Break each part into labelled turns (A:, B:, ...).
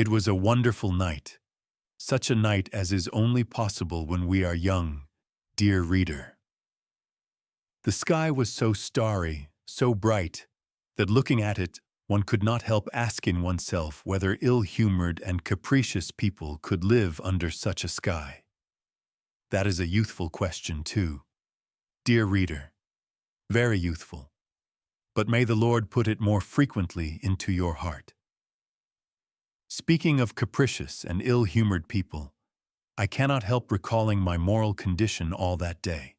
A: It was a wonderful night, such a night as is only possible when we are young, dear reader. The sky was so starry, so bright, that looking at it, one could not help asking oneself whether ill-humored and capricious people could live under such a sky. That is a youthful question, too, dear reader, very youthful. But may the Lord put it more frequently into your heart. Speaking of capricious and ill-humored people, I cannot help recalling my moral condition all that day.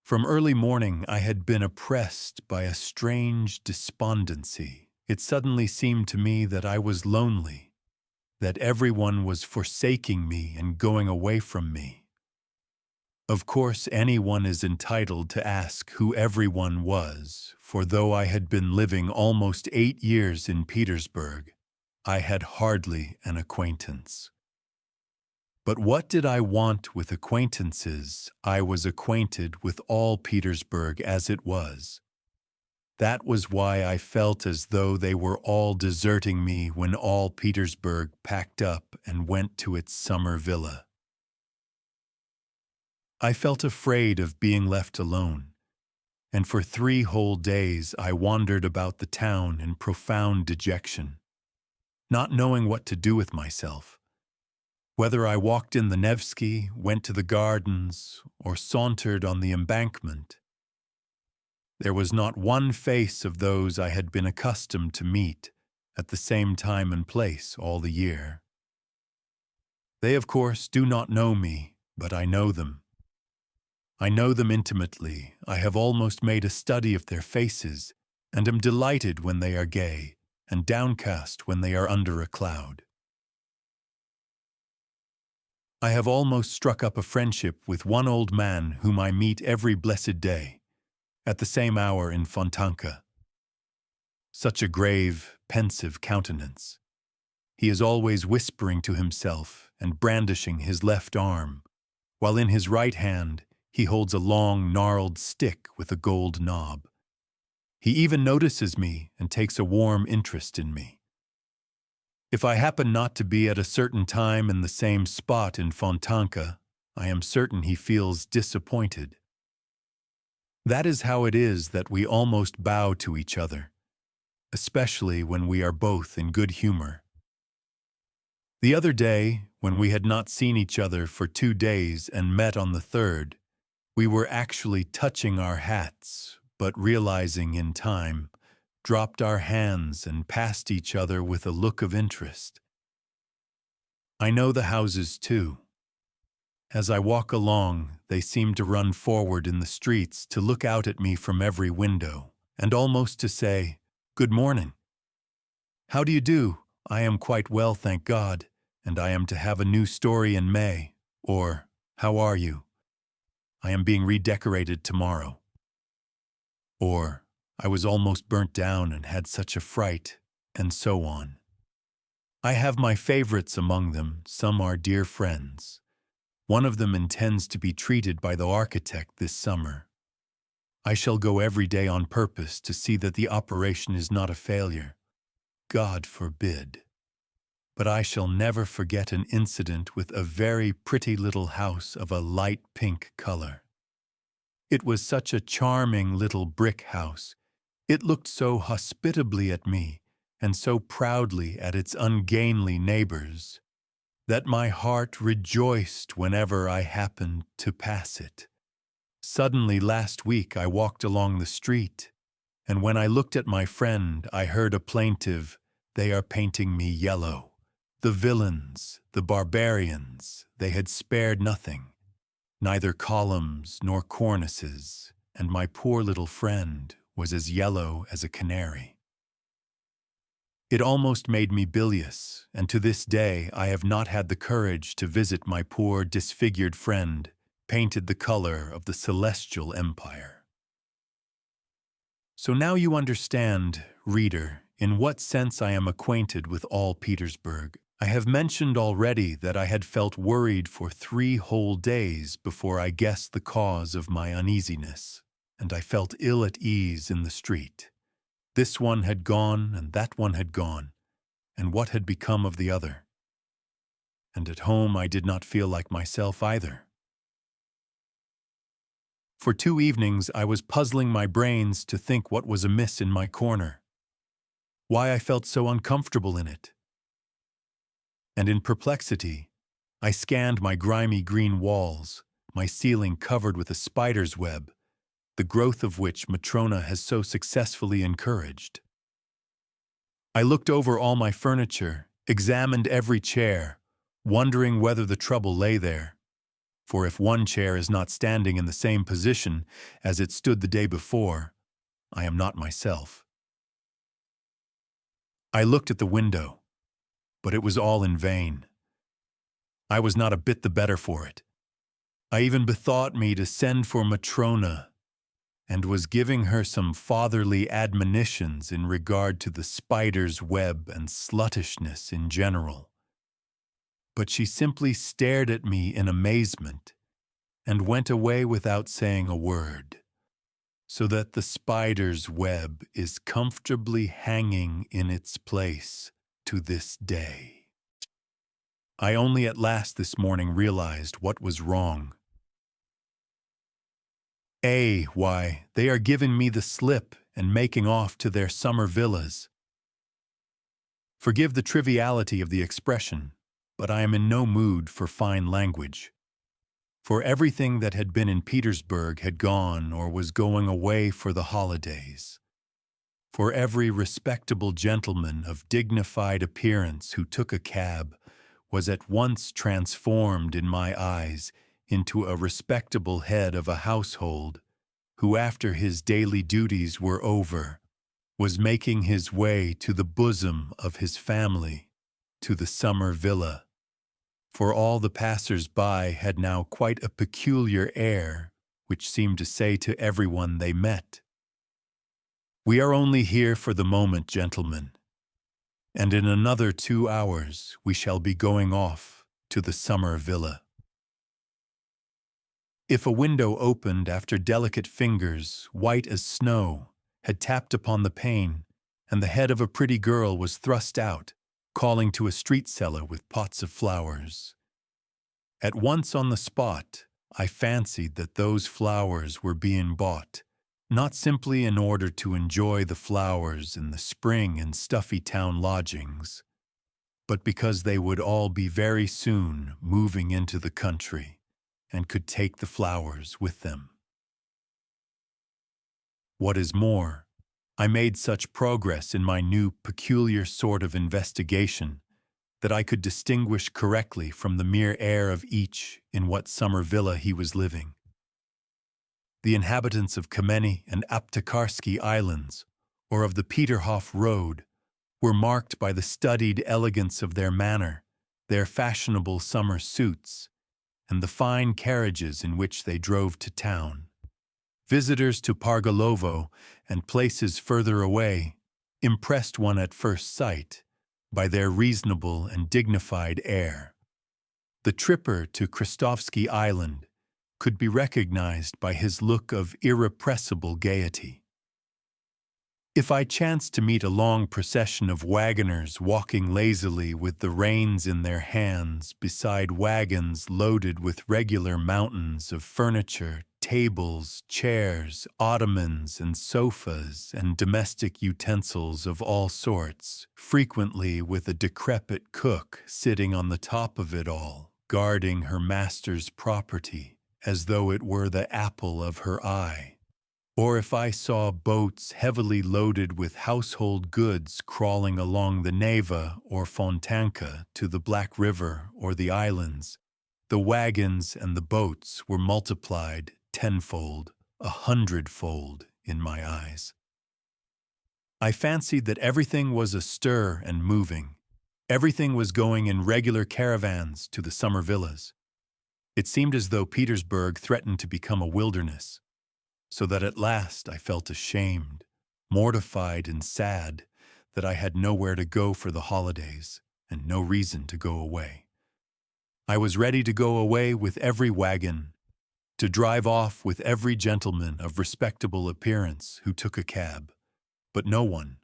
A: From early morning I had been oppressed by a strange despondency. It suddenly seemed to me that I was lonely, that everyone was forsaking me and going away from me. Of course, anyone is entitled to ask who everyone was, for though I had been living almost 8 years in Petersburg, I had hardly an acquaintance. But what did I want with acquaintances? I was acquainted with all Petersburg as it was. That was why I felt as though they were all deserting me when all Petersburg packed up and went to its summer villa. I felt afraid of being left alone, and for 3 whole days I wandered about the town in profound dejection, not knowing what to do with myself. Whether I walked in the Nevsky, went to the gardens, or sauntered on the embankment, there was not one face of those I had been accustomed to meet at the same time and place all the year. They, of course, do not know me, but I know them. I know them intimately. I have almost made a study of their faces, and am delighted when they are gay, and downcast when they are under a cloud. I have almost struck up a friendship with one old man whom I meet every blessed day, at the same hour in Fontanka. Such a grave, pensive countenance. He is always whispering to himself and brandishing his left arm, while in his right hand he holds a long, gnarled stick with a gold knob. He even notices me and takes a warm interest in me. If I happen not to be at a certain time in the same spot in Fontanka, I am certain he feels disappointed. That is how it is that we almost bow to each other, especially when we are both in good humor. The other day, when we had not seen each other for 2 days and met on the 3rd, we were actually touching our hats, but realizing in time, dropped our hands and passed each other with a look of interest. I know the houses too. As I walk along, they seem to run forward in the streets to look out at me from every window, and almost to say, "Good morning." "How do you do? I am quite well, thank God, and I am to have a new story in May," or, "How are you? I am being redecorated tomorrow." Or, "I was almost burnt down and had such a fright," and so on. I have my favorites among them. Some are dear friends. One of them intends to be treated by the architect this summer. I shall go every day on purpose to see that the operation is not a failure. God forbid. But I shall never forget an incident with a very pretty little house of a light pink color. It was such a charming little brick house. It looked so hospitably at me, and so proudly at its ungainly neighbors, that my heart rejoiced whenever I happened to pass it. Suddenly last week I walked along the street, and when I looked at my friend I heard a plaintive, "They are painting me yellow." The villains, the barbarians, they had spared nothing, neither columns nor cornices, and my poor little friend was as yellow as a canary. It almost made me bilious, and to this day I have not had the courage to visit my poor disfigured friend, painted the color of the celestial empire. So now you understand, reader, in what sense I am acquainted with all Petersburg. I have mentioned already that I had felt worried for 3 whole days before I guessed the cause of my uneasiness, and I felt ill at ease in the street. This one had gone and that one had gone. and what had become of the other. And at home I did not feel like myself either. For 2 evenings I was puzzling my brains to think what was amiss in my corner, why I felt so uncomfortable in it. And in perplexity, I scanned my grimy green walls, my ceiling covered with a spider's web, the growth of which Matrona has so successfully encouraged. I looked over all my furniture, examined every chair, wondering whether the trouble lay there. For if one chair is not standing in the same position as it stood the day before, I am not myself. I looked at the window, but it was all in vain. I was not a bit the better for it. I even bethought me to send for Matrona, and was giving her some fatherly admonitions in regard to the spider's web and sluttishness in general. But she simply stared at me in amazement and went away without saying a word, so that the spider's web is comfortably hanging in its place to this day. I only at last this morning realized what was wrong. Why, they are giving me the slip and making off to their summer villas. Forgive the triviality of the expression, but I am in no mood for fine language. For everything that had been in Petersburg had gone or was going away for the holidays. For every respectable gentleman of dignified appearance who took a cab was at once transformed in my eyes into a respectable head of a household, who after his daily duties were over, was making his way to the bosom of his family, to the summer villa. For all the passers-by had now quite a peculiar air, which seemed to say to everyone they met, "We are only here for the moment, gentlemen, and in another 2 hours we shall be going off to the summer villa." If a window opened after delicate fingers, white as snow, had tapped upon the pane, and the head of a pretty girl was thrust out, calling to a street seller with pots of flowers, at once on the spot I fancied that those flowers were being bought, not simply in order to enjoy the flowers in the spring in stuffy town lodgings, but because they would all be very soon moving into the country, and could take the flowers with them. What is more, I made such progress in my new peculiar sort of investigation that I could distinguish correctly from the mere air of each in what summer villa he was living. The inhabitants of Kameny and Aptekarsky Islands, or of the Peterhof Road, were marked by the studied elegance of their manner, their fashionable summer suits, and the fine carriages in which they drove to town. Visitors to Pargalovo and places further away impressed one at first sight by their reasonable and dignified air. The tripper to Krestovsky Island could be recognized by his look of irrepressible gaiety. If I chanced to meet a long procession of wagoners walking lazily with the reins in their hands beside wagons loaded with regular mountains of furniture, tables, chairs, ottomans, and sofas, and domestic utensils of all sorts, frequently with a decrepit cook sitting on the top of it all, guarding her master's property as though it were the apple of her eye. Or if I saw boats heavily loaded with household goods crawling along the Neva or Fontanka to the Black River or the islands, the wagons and the boats were multiplied tenfold, 100-fold in my eyes. I fancied that everything was astir and moving. Everything was going in regular caravans to the summer villas. It seemed as though Petersburg threatened to become a wilderness, so that at last I felt ashamed, mortified and sad that I had nowhere to go for the holidays and no reason to go away. I was ready to go away with every wagon, to drive off with every gentleman of respectable appearance who took a cab, but no one,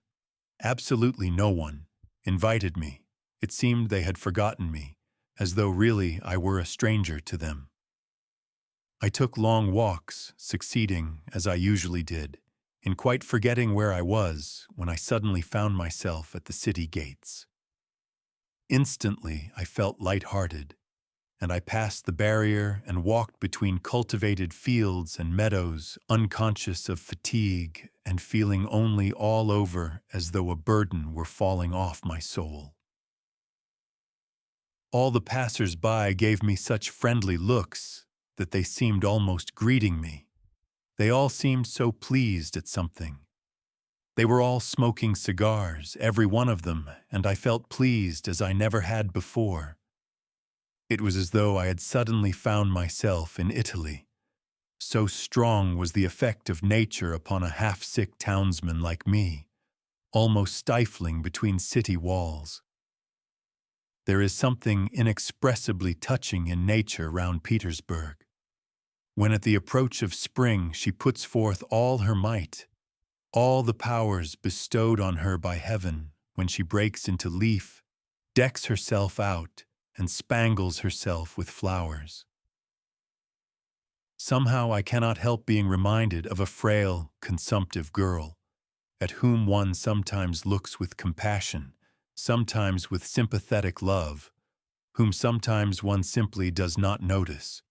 A: absolutely no one, invited me. It seemed they had forgotten me, as though really I were a stranger to them. I took long walks, succeeding, as I usually did, in quite forgetting where I was when I suddenly found myself at the city gates. Instantly, I felt light-hearted, and I passed the barrier and walked between cultivated fields and meadows, unconscious of fatigue and feeling only all over as though a burden were falling off my soul. All the passers-by gave me such friendly looks that they seemed almost greeting me. They all seemed so pleased at something. They were all smoking cigars, every one of them, and I felt pleased as I never had before. It was as though I had suddenly found myself in Italy. So strong was the effect of nature upon a half-sick townsman like me, almost stifling between city walls. There is something inexpressibly touching in nature round Petersburg. When at the approach of spring she puts forth all her might, all the powers bestowed on her by heaven, when she breaks into leaf, decks herself out, and spangles herself with flowers. Somehow I cannot help being reminded of a frail, consumptive girl, at whom one sometimes looks with compassion, sometimes with sympathetic love, whom sometimes one simply does not notice.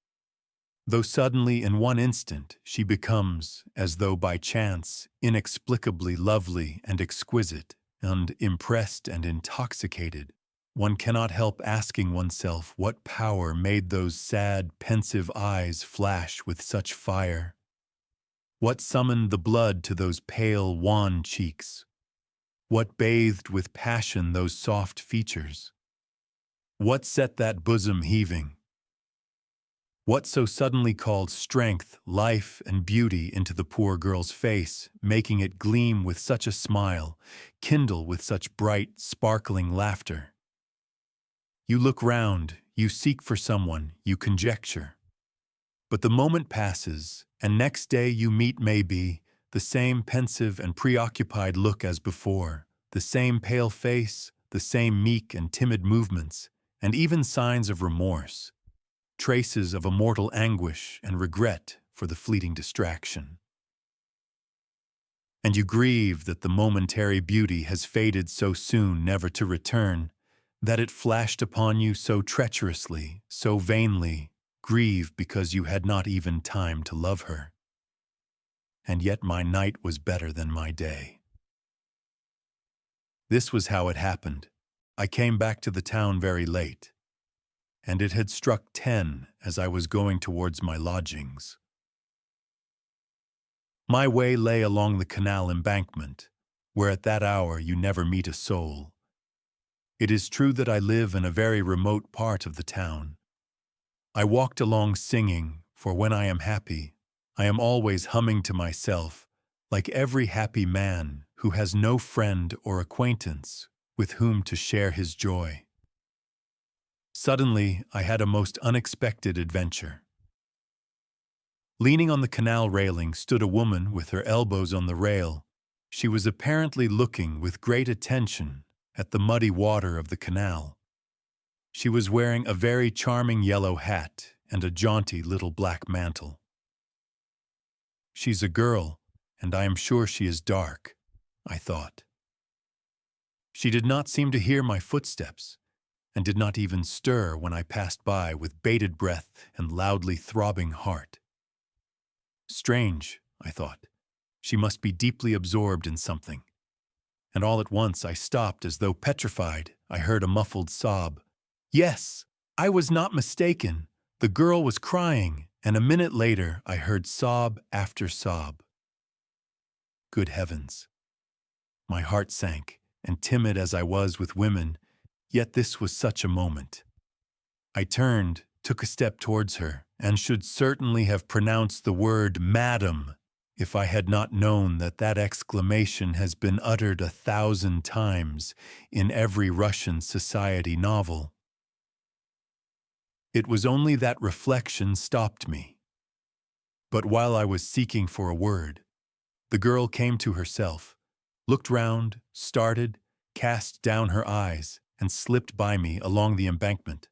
A: Though suddenly in one instant she becomes, as though by chance, inexplicably lovely and exquisite, and impressed and intoxicated, one cannot help asking oneself what power made those sad, pensive eyes flash with such fire. What summoned the blood to those pale, wan cheeks? What bathed with passion those soft features? What set that bosom heaving? What so suddenly called strength, life, and beauty into the poor girl's face, making it gleam with such a smile, kindle with such bright, sparkling laughter? You look round, you seek for someone, you conjecture. But the moment passes, and next day you meet maybe the same pensive and preoccupied look as before, the same pale face, the same meek and timid movements, and even signs of remorse, traces of a mortal anguish and regret for the fleeting distraction. And you grieve that the momentary beauty has faded so soon never to return, that it flashed upon you so treacherously, so vainly, grieve because you had not even time to love her. And yet my night was better than my day. This was how it happened. I came back to the town very late, and it had struck 10 as I was going towards my lodgings. My way lay along the canal embankment, where at that hour you never meet a soul. It is true that I live in a very remote part of the town. I walked along singing, for when I am happy, I am always humming to myself, like every happy man who has no friend or acquaintance with whom to share his joy. Suddenly, I had a most unexpected adventure. Leaning on the canal railing stood a woman with her elbows on the rail. She was apparently looking with great attention at the muddy water of the canal. She was wearing a very charming yellow hat and a jaunty little black mantle. She's a girl, and I am sure she is dark, I thought. She did not seem to hear my footsteps, and did not even stir when I passed by with bated breath and loudly throbbing heart. Strange, I thought. She must be deeply absorbed in something. And all at once I stopped as though petrified. I heard a muffled sob. Yes, I was not mistaken. The girl was crying, and a minute later I heard sob after sob. Good heavens! My heart sank, and timid as I was with women, yet this was such a moment. I turned, took a step towards her, and should certainly have pronounced the word "Madam" if I had not known that that exclamation has been uttered 1,000 times in every Russian society novel. It was only that reflection stopped me. But while I was seeking for a word, the girl came to herself, looked round, started, cast down her eyes, and slipped by me along the embankment.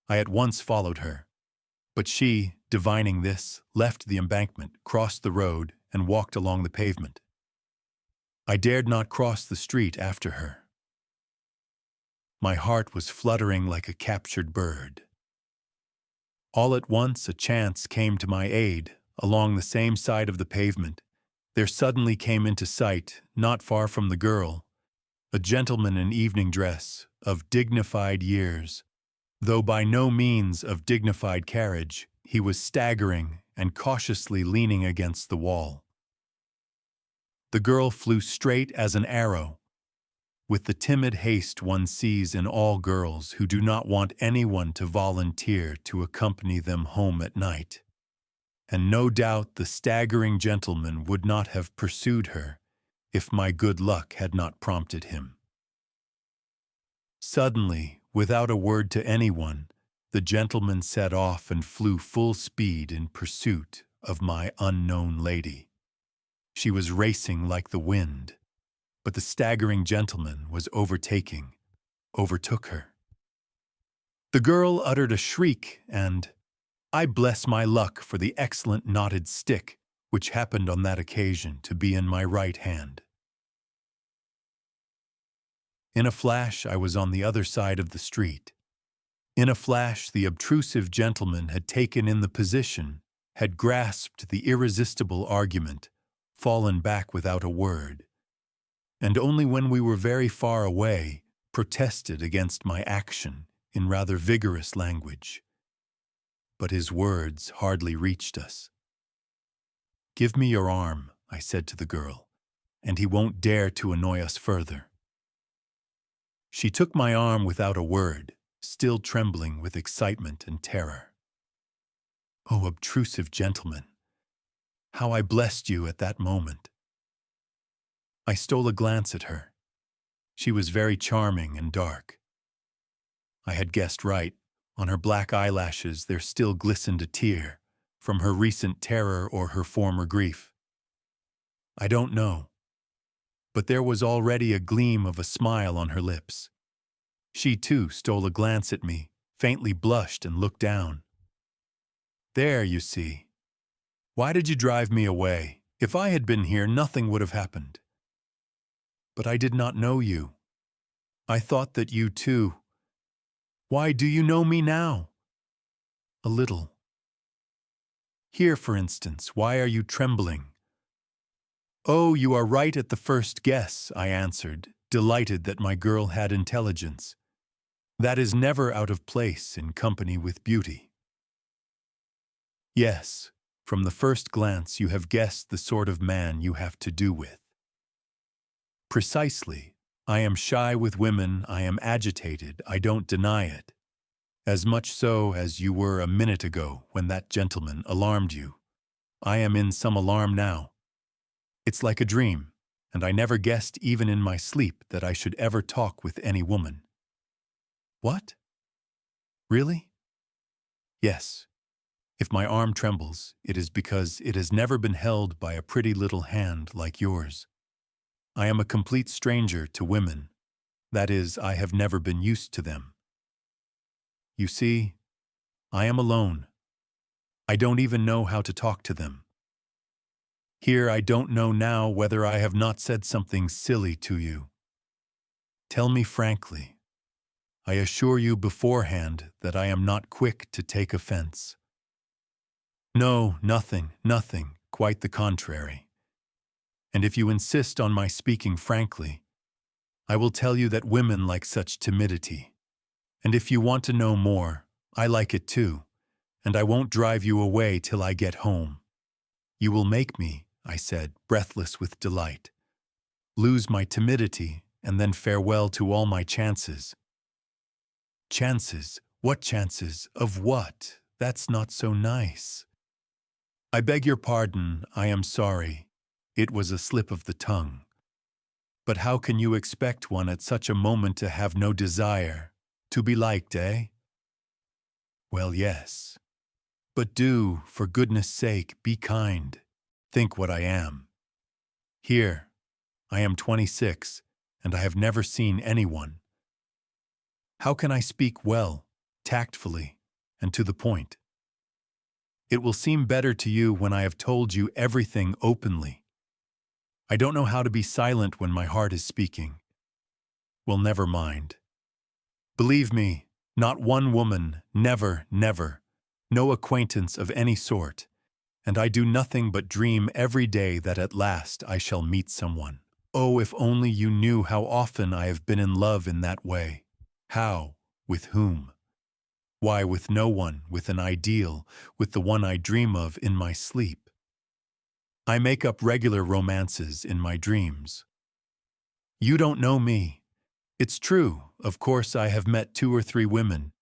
A: I at once followed her, but she, divining this, left the embankment, crossed the road, and walked along the pavement. I dared not cross the street after her. My heart was fluttering like a captured bird. All at once a chance came to my aid. Along the same side of the pavement, there suddenly came into sight, not far from the girl, a gentleman in evening dress, of dignified years. Though by no means of dignified carriage, he was staggering and cautiously leaning against the wall. The girl flew straight as an arrow, with the timid haste one sees in all girls who do not want anyone to volunteer to accompany them home at night. And no doubt the staggering gentleman would not have pursued her if my good luck had not prompted him. Suddenly, without a word to anyone, the gentleman set off and flew full speed in pursuit of my unknown lady. She was racing like the wind, but the staggering gentleman was overtook her. The girl uttered a shriek, and I bless my luck for the excellent knotted stick which happened on that occasion to be in my right hand. In a flash, I was on the other side of the street. In a flash, the obtrusive gentleman had taken in the position, had grasped the irresistible argument, fallen back without a word, and only when we were very far away, protested against my action in rather vigorous language. But his words hardly reached us. "Give me your arm," I said to the girl, "and he won't dare to annoy us further." She took my arm without a word, still trembling with excitement and terror. Oh, obtrusive gentleman! How I blessed you at that moment! I stole a glance at her. She was very charming and dark. I had guessed right. On her black eyelashes there still glistened a tear, from her recent terror or her former grief. I don't know. But there was already a gleam of a smile on her lips. She too stole a glance at me, faintly blushed and looked down. "There, you see. Why did you drive me away? If I had been here, nothing would have happened." "But I did not know you. I thought that you too—" "Why, do you know me now?" "A little." "Here, for instance, why are you trembling?" "Oh, you are right at the first guess," I answered, delighted that my girl had intelligence. That is never out of place in company with beauty. "Yes, from the first glance you have guessed the sort of man you have to do with." "Precisely. I am shy with women, I am agitated, I don't deny it. As much so as you were a minute ago when that gentleman alarmed you. I am in some alarm now. It's like a dream, and I never guessed even in my sleep that I should ever talk with any woman." "What? Really?" "Yes. If my arm trembles, it is because it has never been held by a pretty little hand like yours. I am a complete stranger to women. That is, I have never been used to them. You see, I am alone. I don't even know how to talk to them. Here I don't know now whether I have not said something silly to you. Tell me frankly. I assure you beforehand that I am not quick to take offense." "No, nothing, quite the contrary. And if you insist on my speaking frankly, I will tell you that women like such timidity. And if you want to know more, I like it too, and I won't drive you away till I get home. You will make me," I said, breathless with delight, "lose my timidity, and then farewell to all my chances." "Chances? What chances? Of what? That's not so nice." "I beg your pardon, I am sorry. It was a slip of the tongue. But how can you expect one at such a moment to have no desire? To be liked, eh?" "Well, yes. But do, for goodness sake, be kind. Think what I am. Here, I am 26, and I have never seen anyone. How can I speak well, tactfully, and to the point? It will seem better to you when I have told you everything openly. I don't know how to be silent when my heart is speaking. Well, never mind. Believe me, not one woman, never, never, no acquaintance of any sort, and I do nothing but dream every day that at last I shall meet someone. Oh, if only you knew how often I have been in love in that way. How? With whom? Why, with no one, with an ideal, with the one I dream of in my sleep. I make up regular romances in my dreams. You don't know me. It's true, of course I have met 2 or 3 women,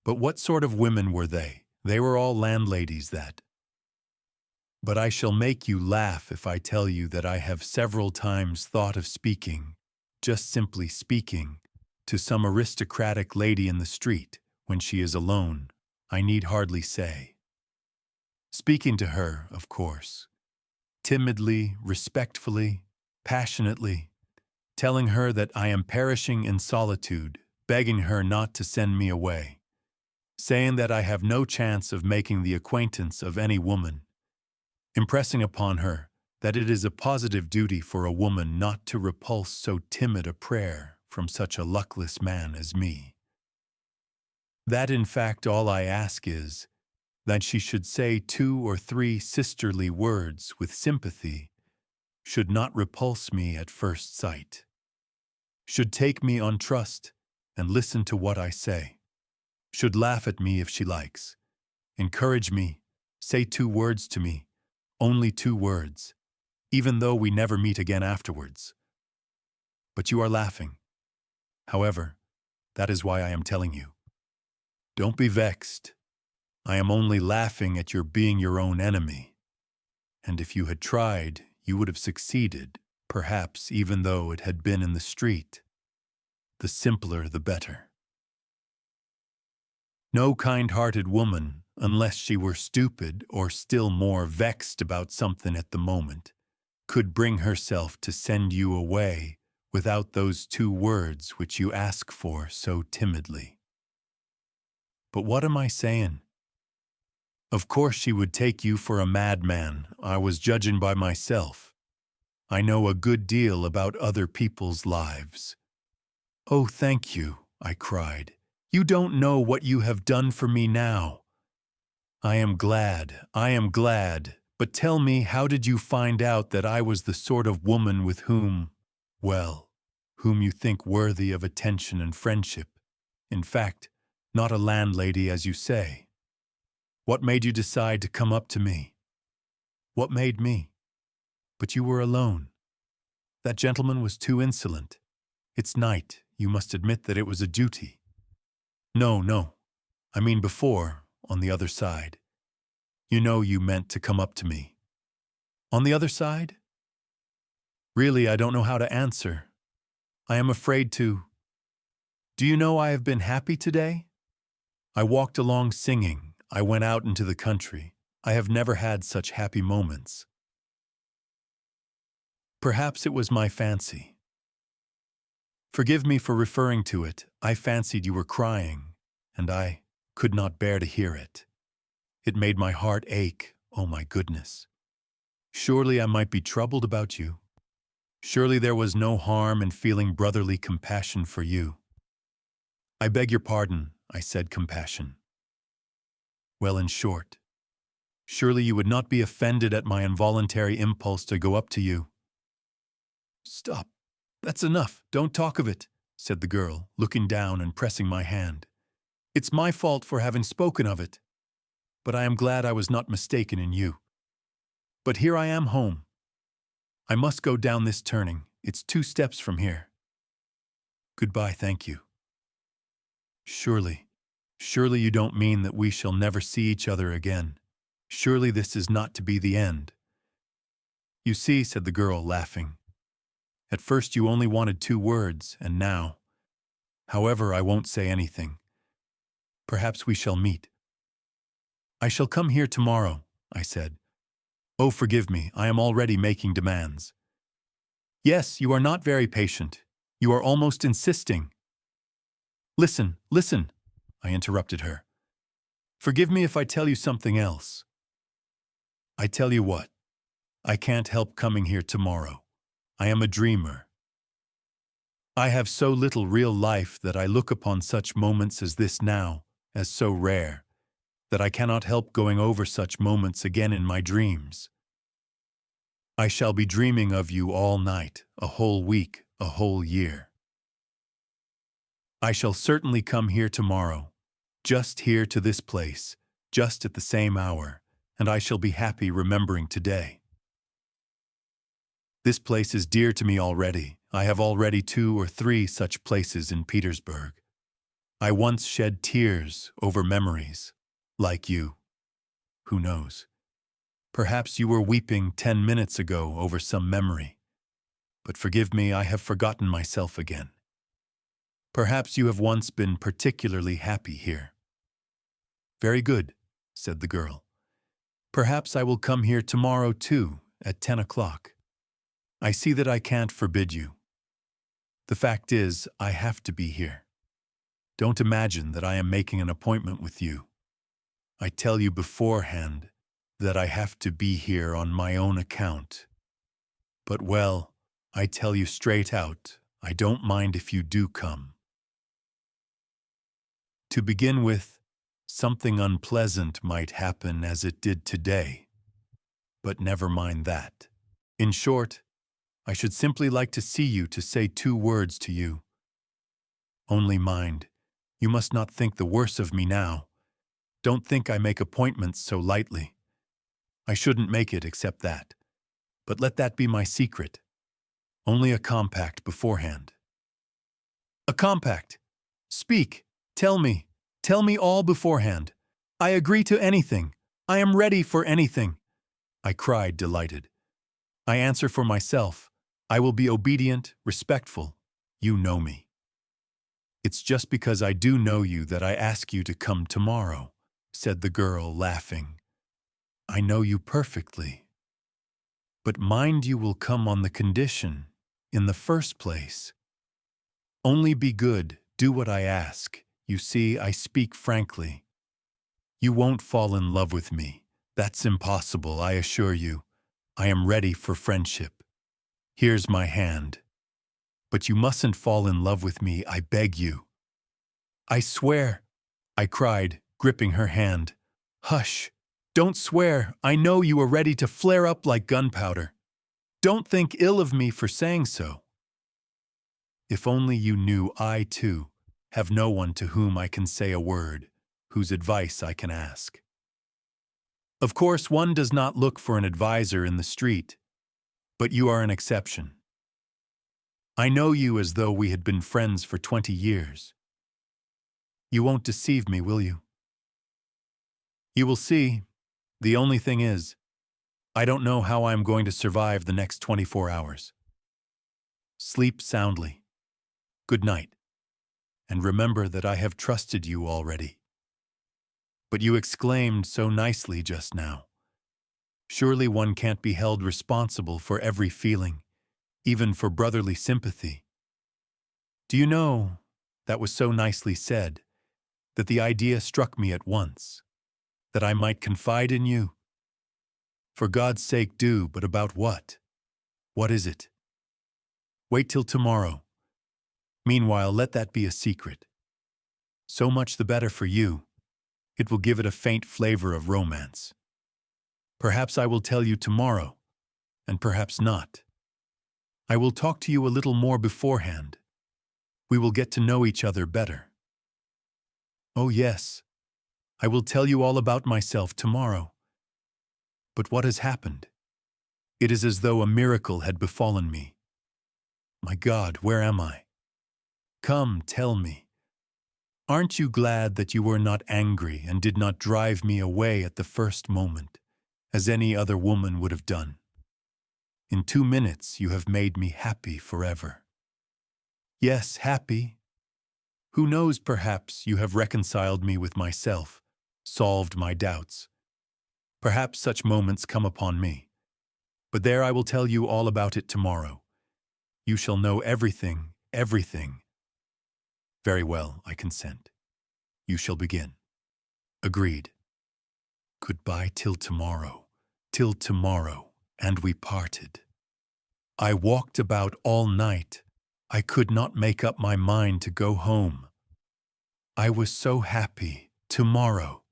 A: but what sort of women were they? They were all landladies that. But I shall make you laugh if I tell you that I have several times thought of speaking, just simply speaking, to some aristocratic lady in the street when she is alone, I need hardly say. Speaking to her, of course, timidly, respectfully, passionately, telling her that I am perishing in solitude, begging her not to send me away, saying that I have no chance of making the acquaintance of any woman, impressing upon her that it is a positive duty for a woman not to repulse so timid a prayer from such a luckless man as me. That, in fact, all I ask is that she should say 2 or 3 sisterly words with sympathy, should not repulse me at first sight, should take me on trust and listen to what I say, should laugh at me if she likes, encourage me, say 2 words to me, only 2 words, even though we never meet again afterwards. But you are laughing. However, that is why I am telling you. Don't be vexed. I am only laughing at your being your own enemy. And if you had tried, you would have succeeded, perhaps even though it had been in the street. The simpler the better. No kind-hearted woman, unless she were stupid or still more vexed about something at the moment, could bring herself to send you away without those 2 words which you ask for so timidly. But what am I saying? Of course she would take you for a madman. I was judging by myself. I know a good deal about other people's lives. Oh, thank you, I cried. You don't know what you have done for me now. I am glad, but tell me, how did you find out that I was the sort of woman with whom, well, whom you think worthy of attention and friendship? In fact, not a landlady, as you say. What made you decide to come up to me? What made me? But you were alone. That gentleman was too insolent. It's night. You must admit that it was a duty. No. I mean before, on the other side. You know you meant to come up to me. On the other side? Really, I don't know how to answer. I am afraid to. Do you know I have been happy today? I walked along singing. I went out into the country. I have never had such happy moments. Perhaps it was my fancy. Forgive me for referring to it. I fancied you were crying, and I could not bear to hear it. It made my heart ache, oh my goodness. Surely I might be troubled about you. Surely there was no harm in feeling brotherly compassion for you. I beg your pardon, I said compassion. Well, in short, surely you would not be offended at my involuntary impulse to go up to you. Stop. That's enough. Don't talk of it, said the girl, looking down and pressing my hand. It's my fault for having spoken of it. But I am glad I was not mistaken in you. But here I am home. I must go down this turning. It's 2 steps from here. Goodbye, thank you. Surely you don't mean that we shall never see each other again. Surely this is not to be the end. You see, said the girl, laughing. At first you only wanted 2 words, and now. However, I won't say anything. Perhaps we shall meet. I shall come here tomorrow, I said. Oh, forgive me, I am already making demands. Yes, you are not very patient. You are almost insisting. Listen, listen, I interrupted her. Forgive me if I tell you something else. I tell you what, I can't help coming here tomorrow. I am a dreamer. I have so little real life that I look upon such moments as this now as so rare that I cannot help going over such moments again in my dreams. I shall be dreaming of you all night, a whole week, a whole year. I shall certainly come here tomorrow, just here to this place, just at the same hour, and I shall be happy remembering today. This place is dear to me already. I have already 2 or 3 such places in Petersburg. I once shed tears over memories, like you. Who knows? Perhaps you were weeping 10 minutes ago over some memory. But forgive me, I have forgotten myself again. Perhaps you have once been particularly happy here. Very good, said the girl. Perhaps I will come here tomorrow too, at 10 o'clock. I see that I can't forbid you. The fact is, I have to be here. Don't imagine that I am making an appointment with you. I tell you beforehand that I have to be here on my own account. But well, I tell you straight out, I don't mind if you do come. To begin with, something unpleasant might happen as it did today. But never mind that. In short, I should simply like to see you to say 2 words to you. Only mind, you must not think the worse of me now. Don't think I make appointments so lightly. I shouldn't make it except that. But let that be my secret. Only a compact beforehand. A compact! Speak! Tell me all beforehand. I agree to anything. I am ready for anything. I cried, delighted. I answer for myself. I will be obedient, respectful. You know me. It's just because I do know you that I ask you to come tomorrow, said the girl, laughing. I know you perfectly. But mind you will come on the condition, in the first place. Only be good, do what I ask. You see, I speak frankly. You won't fall in love with me. That's impossible, I assure you. I am ready for friendship. Here's my hand. But you mustn't fall in love with me, I beg you. I swear, I cried, gripping her hand. Hush, don't swear. I know you are ready to flare up like gunpowder. Don't think ill of me for saying so. If only you knew I, too, have no one to whom I can say a word, whose advice I can ask. Of course, one does not look for an adviser in the street, but you are an exception. I know you as though we had been friends for 20 years. You won't deceive me, will you? You will see. The only thing is, I don't know how I am going to survive the next 24 hours. Sleep soundly. Good night. And remember that I have trusted you already. But you exclaimed so nicely just now. Surely one can't be held responsible for every feeling, even for brotherly sympathy. Do you know, that was so nicely said, that the idea struck me at once, that I might confide in you. For God's sake do, but about what? What is it? Wait till tomorrow. Meanwhile, let that be a secret. So much the better for you. It will give it a faint flavor of romance. Perhaps I will tell you tomorrow, and perhaps not. I will talk to you a little more beforehand. We will get to know each other better. Oh yes, I will tell you all about myself tomorrow. But what has happened? It is as though a miracle had befallen me. My God, where am I? Come, tell me. Aren't you glad that you were not angry and did not drive me away at the first moment, as any other woman would have done? In 2 minutes you have made me happy forever. Yes, happy. Who knows, perhaps you have reconciled me with myself, solved my doubts. Perhaps such moments come upon me. But there, I will tell you all about it tomorrow. You shall know everything, everything. Very well, I consent. You shall begin. Agreed. Goodbye till tomorrow, and we parted. I walked about all night. I could not make up my mind to go home. I was so happy. Tomorrow.